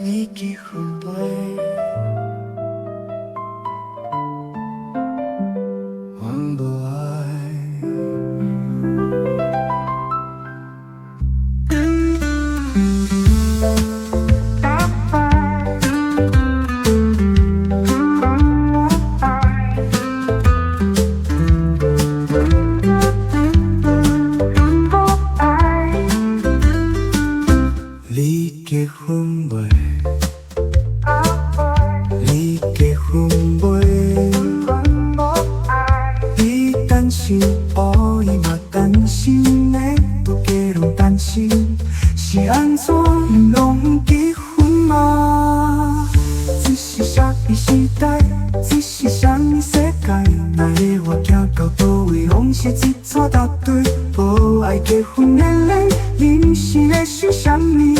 你结婚杯，阮无爱。你结婚未？你结婚未？你担心，哦，伊嘛担心的，不结拢担心，是安怎拢结婚吗？这是啥物时代？这是啥物世界？哪个我行到倒位，拢是一撮答对。无爱结婚的人，恁是咧想啥物？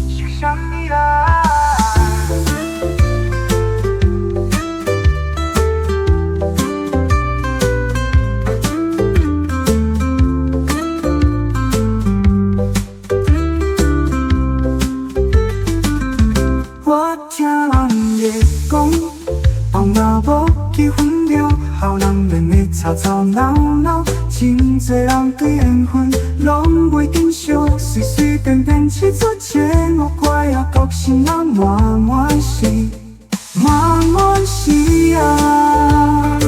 想啥物啦？我听人咧讲，放若无结婚了，后人免会吵吵闹闹。真多人对缘分拢袂紧惜，随随便便去做节目，怪啊，国心啊满满是满满是啊。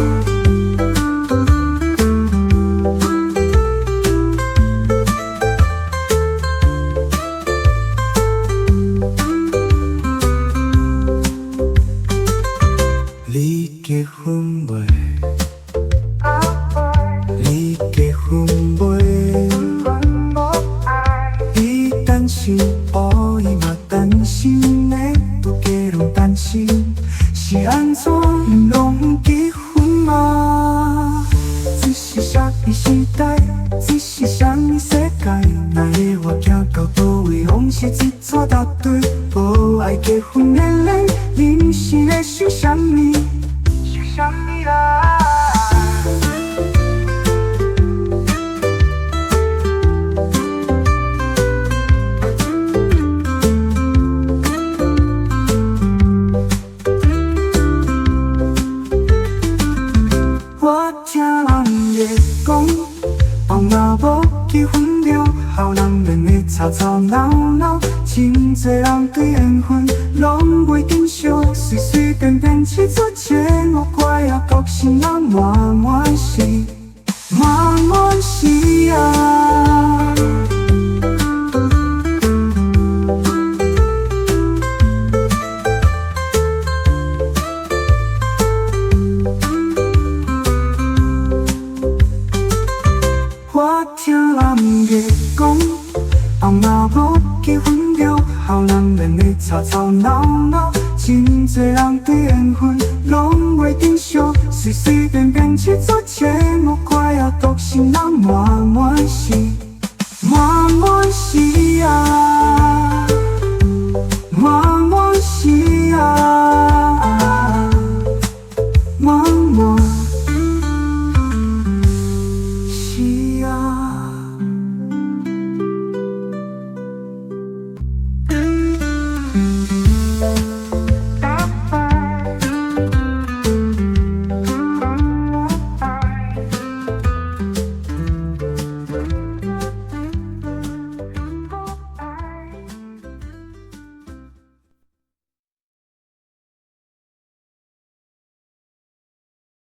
你结婚未？你结婚未？你担心，哦，伊嘛担心的，不结拢担心，是安怎拢结婚吗？这是啥物时代？这是啥物世界？哪个我行到倒位，拢是一撮答对。无爱结婚的人，恁是咧想啥物？想啥物啦？我听人咧讲，放若无结婚了，后人免会吵吵闹闹。真多人对缘分拢袂紧惜，随随便便去做节目，怪啊，国心啊满满是满满是啊。我听人咧讲，放若无结婚了，后人免会吵吵闹闹。真多人对缘分拢袂紧惜，随随便便去做节目，怪啊，国心啊满满是。